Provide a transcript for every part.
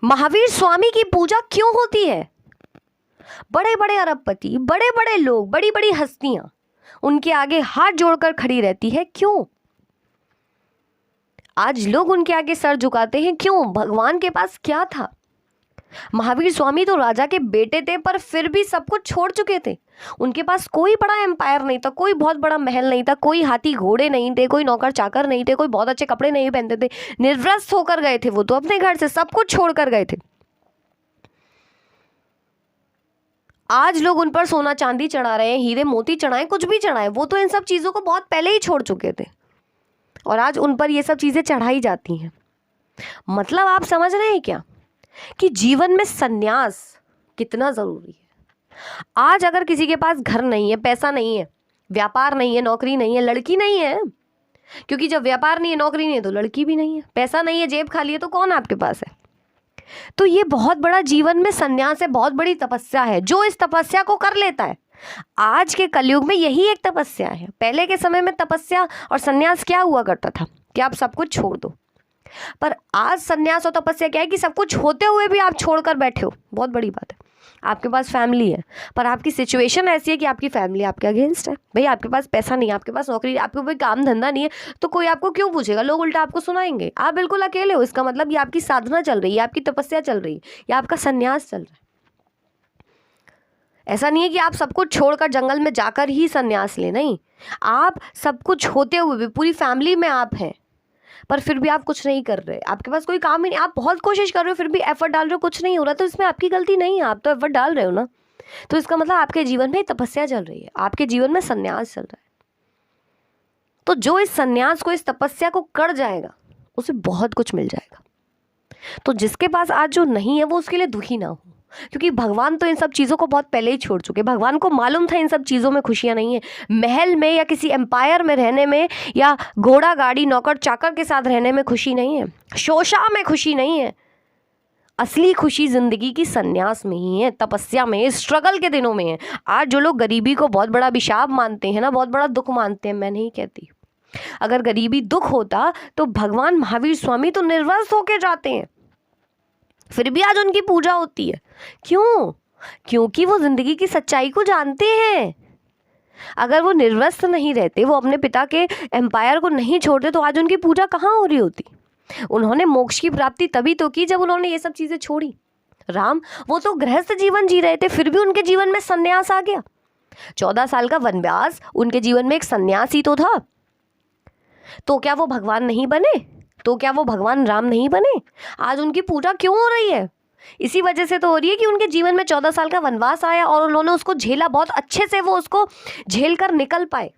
महावीर स्वामी की पूजा क्यों होती है? बड़े बड़े अरबपति, बड़े बड़े लोग, बड़ी बड़ी हस्तियां उनके आगे हाथ जोड़कर खड़ी रहती है, क्यों? आज लोग उनके आगे सर झुकाते हैं, क्यों? भगवान के पास क्या था? महावीर स्वामी तो राजा के बेटे थे, पर फिर भी सब कुछ छोड़ चुके थे। उनके पास कोई बड़ा एम्पायर नहीं था, कोई बहुत बड़ा महल नहीं था, कोई हाथी घोड़े नहीं थे, कोई नौकर चाकर नहीं थे, कोई बहुत अच्छे कपड़े नहीं पहनते थे। निर्वस्त्र होकर गए थे वो तो अपने घर से, सब कुछ छोड़कर गए थे। आज लोग उन पर सोना चांदी चढ़ा रहे हैं, हीरे मोती चढ़ाएं, कुछ भी चढ़ाएं, वो तो इन सब चीज़ों को बहुत पहले ही छोड़ चुके थे और आज उन पर ये सब चीज़ें चढ़ाई जाती हैं। मतलब आप समझ रहे हैं क्या कि जीवन में संन्यास कितना ज़रूरी है? आज अगर किसी के पास घर नहीं है, पैसा नहीं है, व्यापार नहीं है, नौकरी नहीं है, लड़की नहीं है, क्योंकि जब व्यापार नहीं है, नौकरी नहीं है तो लड़की भी नहीं है, पैसा नहीं है, जेब खाली है, तो कौन आपके पास है? तो ये बहुत बड़ा जीवन में संन्यास है, बहुत बड़ी तपस्या है। जो इस तपस्या को कर लेता है, आज के कलयुग में यही एक तपस्या है। पहले के समय में तपस्या और संन्यास क्या हुआ करता था कि आप सब कुछ छोड़ दो, पर आज संन्यास और तपस्या क्या है कि सब कुछ होते हुए भी आप छोड़कर बैठे हो। बहुत बड़ी बात है। आपके पास फैमिली है, पर आपकी सिचुएशन ऐसी है कि आपकी फैमिली आपके अगेंस्ट है। भाई आपके पास पैसा नहीं है, आपके पास नौकरी, आपको कोई काम धंधा नहीं है, तो कोई आपको क्यों पूछेगा? लोग उल्टा आपको सुनाएंगे। आप बिल्कुल अकेले हो, इसका मतलब ये आपकी साधना चल रही है, आपकी तपस्या चल रही है, या आपका संन्यास चल रहा है। ऐसा नहीं है कि आप सब कुछ छोड़कर जंगल में जाकर ही संन्यास ले, नहीं। आप सब कुछ होते हुए भी, पूरी फैमिली में आप हैं, पर फिर भी आप कुछ नहीं कर रहे, आपके पास कोई काम ही नहीं, आप बहुत कोशिश कर रहे हो, फिर भी एफर्ट डाल रहे हो, कुछ नहीं हो रहा, तो इसमें आपकी गलती नहीं है, आप तो एफर्ट डाल रहे हो ना। तो इसका मतलब आपके जीवन में तपस्या चल रही है, आपके जीवन में संन्यास चल रहा है। तो जो इस संन्यास को, इस तपस्या को कर जाएगा, उसे बहुत कुछ मिल जाएगा। तो जिसके पास आज जो नहीं है वो उसके लिए दुखी ना हो, क्योंकि भगवान तो इन सब चीज़ों को बहुत पहले ही छोड़ चुके। भगवान को मालूम था इन सब चीज़ों में खुशियाँ नहीं है। महल में या किसी एम्पायर में रहने में या घोड़ा गाड़ी नौकर चाकर के साथ रहने में खुशी नहीं है, शोषा में खुशी नहीं है। असली खुशी जिंदगी की संन्यास में ही है, तपस्या में, स्ट्रगल के दिनों में है। आज जो लोग गरीबी को बहुत बड़ा अभिशाप मानते हैं ना, बहुत बड़ा दुख मानते हैं, मैं नहीं कहती। अगर गरीबी दुख होता तो भगवान महावीर स्वामी तो निर्वस्त्र होके जाते हैं, फिर भी आज उनकी पूजा होती है। क्यों? क्योंकि वो जिंदगी की सच्चाई को जानते हैं। अगर वो निर्वस्त्र नहीं रहते, वो अपने पिता के एम्पायर को नहीं छोड़ते, तो आज उनकी पूजा कहाँ हो रही होती? उन्होंने मोक्ष की प्राप्ति तभी तो की जब उन्होंने ये सब चीजें छोड़ी। राम वो तो गृहस्थ जीवन जी रहे थे, फिर भी उनके जीवन में संन्यास आ गया। 14 साल का वनवास उनके जीवन में एक संन्यास ही तो था। तो क्या वो भगवान नहीं बने? तो क्या वो भगवान राम नहीं बने? आज उनकी पूजा क्यों हो रही है? इसी वजह से तो हो रही है कि उनके जीवन में 14 साल का वनवास आया और उन्होंने उसको झेला, बहुत अच्छे से वो उसको झेल कर निकल पाए।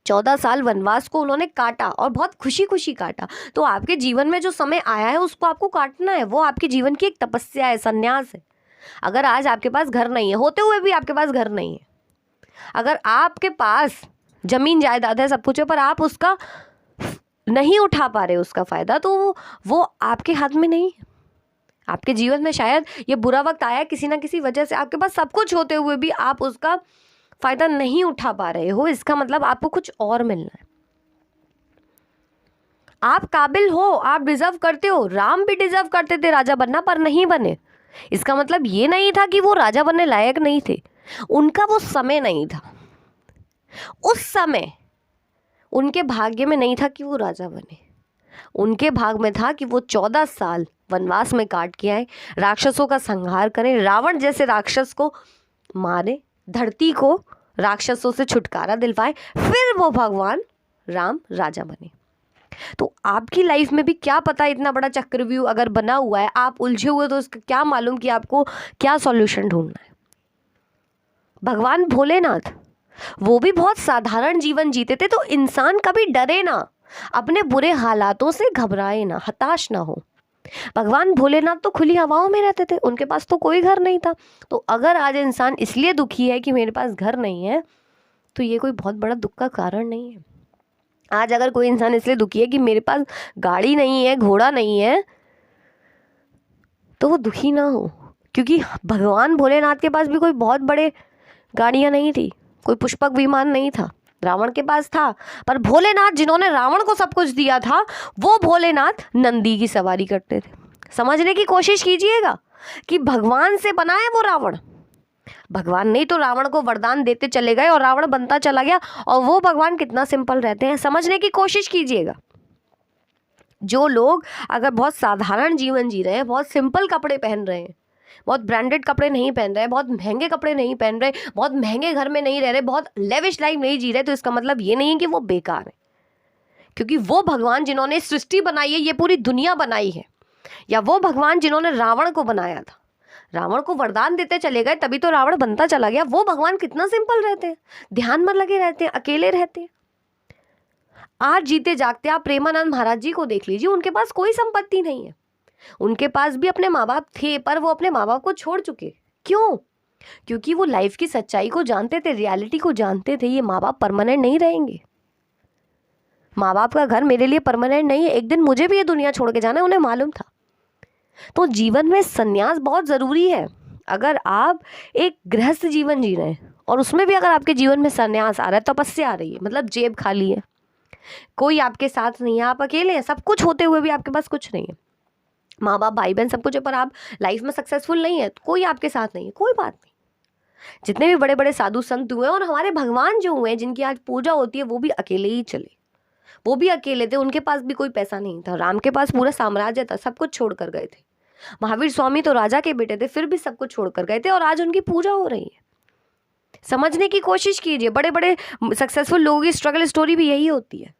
14 साल वनवास को उन्होंने काटा और बहुत खुशी खुशी काटा। तो आपके जीवन में जो समय आया है उसको आपको काटना है, वो आपके जीवन की एक तपस्या है, संन्यास है। अगर आज आपके पास घर नहीं है, होते हुए भी आपके पास घर नहीं है, अगर आपके पास जमीन जायदाद है, सब कुछ है, पर आप उसका नहीं उठा पा रहे उसका फ़ायदा, तो वो आपके हाथ में नहीं है। आपके जीवन में शायद ये बुरा वक्त आया किसी ना किसी वजह से, आपके पास सब कुछ होते हुए भी आप उसका फ़ायदा नहीं उठा पा रहे हो, इसका मतलब आपको कुछ और मिलना है। आप काबिल हो, आप डिज़र्व करते हो। राम भी डिज़र्व करते थे राजा बनना, पर नहीं बने। इसका मतलब ये नहीं था कि वो राजा बनने लायक नहीं थे, उनका वो समय नहीं था। उस समय उनके भाग्य में नहीं था कि वो राजा बने, उनके भाग में था कि वो 14 साल वनवास में काट के आए, राक्षसों का संहार करें, रावण जैसे राक्षस को मारे, धरती को राक्षसों से छुटकारा दिलवाए, फिर वो भगवान राम राजा बने। तो आपकी लाइफ में भी क्या पता इतना बड़ा चक्रव्यूह अगर बना हुआ है, आप उलझे हुए, तो उसका क्या मालूम कि आपको क्या सॉल्यूशन ढूंढना है। भगवान भोलेनाथ वो भी बहुत साधारण जीवन जीते थे, तो इंसान कभी डरे ना, अपने बुरे हालातों से घबराए ना, हताश ना हो। भगवान भोलेनाथ तो खुली हवाओं में रहते थे, उनके पास तो कोई घर नहीं था। तो अगर आज इंसान इसलिए दुखी है कि मेरे पास घर नहीं है, तो ये कोई बहुत बड़ा दुख का कारण नहीं है। आज अगर कोई इंसान इसलिए दुखी है कि मेरे पास गाड़ी नहीं है, घोड़ा नहीं है, तो वो दुखी ना हो, क्योंकि भगवान भोलेनाथ के पास भी कोई बहुत बड़े गाड़ियाँ नहीं थी, कोई पुष्पक विमान नहीं था, रावण के पास था। पर भोलेनाथ जिन्होंने रावण को सब कुछ दिया था, वो भोलेनाथ नंदी की सवारी करते थे, समझने की कोशिश कीजिएगा कि भगवान से बना है वो रावण। भगवान नहीं तो रावण को वरदान देते चले गए और रावण बनता चला गया, और वो भगवान कितना सिंपल रहते हैं। समझने की कोशिश कीजिएगा। जो लोग अगर बहुत साधारण जीवन जी रहे हैं, बहुत सिंपल कपड़े पहन रहे हैं, बहुत ब्रांडेड कपड़े नहीं पहन रहे, बहुत महंगे कपड़े नहीं पहन रहे, बहुत महंगे घर में नहीं रह रहे, बहुत लेविश लाइफ नहीं जी रहे, तो इसका मतलब ये नहीं है कि वो बेकार है। क्योंकि वो भगवान जिन्होंने सृष्टि बनाई है, ये पूरी दुनिया बनाई है, या वो भगवान जिन्होंने रावण को बनाया था, रावण को वरदान देते चले गए, तभी तो रावण बनता चला गया। वो भगवान कितना सिंपल रहते हैं, ध्यान में लगे रहते हैं, अकेले रहते हैं। आज जीते जागते आप प्रेमानंद महाराज जी को देख लीजिए, उनके पास कोई संपत्ति नहीं है। उनके पास भी अपने माँ बाप थे, पर वो अपने माँ बाप को छोड़ चुके। क्यों? क्योंकि वो लाइफ की सच्चाई को जानते थे, रियलिटी को जानते थे। ये माँ बाप परमानेंट नहीं रहेंगे, माँ बाप का घर मेरे लिए परमानेंट नहीं है, एक दिन मुझे भी ये दुनिया छोड़ के जाना है, उन्हें मालूम था। तो जीवन में संन्यास बहुत ज़रूरी है। अगर आप एक गृहस्थ जीवन जी रहे हैं और उसमें भी अगर आपके जीवन में संन्यास आ रहा है, तपस्या आ रही है, मतलब जेब खाली है, कोई आपके साथ नहीं है, आप अकेले हैं, सब कुछ होते हुए भी आपके पास कुछ नहीं है, माँ बाप भाई बहन सब कुछ है, पर आप लाइफ में सक्सेसफुल नहीं है, कोई आपके साथ नहीं है, कोई बात नहीं। जितने भी बड़े बड़े साधु संत हुए और हमारे भगवान जो हुए हैं, जिनकी आज पूजा होती है, वो भी अकेले ही चले, वो भी अकेले थे। उनके पास भी कोई पैसा नहीं था। राम के पास पूरा साम्राज्य था, सब कुछ छोड़ कर गए थे। महावीर स्वामी तो राजा के बेटे थे, फिर भी सब कुछ छोड़ कर गए थे, और आज उनकी पूजा हो रही है। समझने की कोशिश कीजिए। बड़े बड़े सक्सेसफुल लोगों की स्ट्रगल स्टोरी भी यही होती है।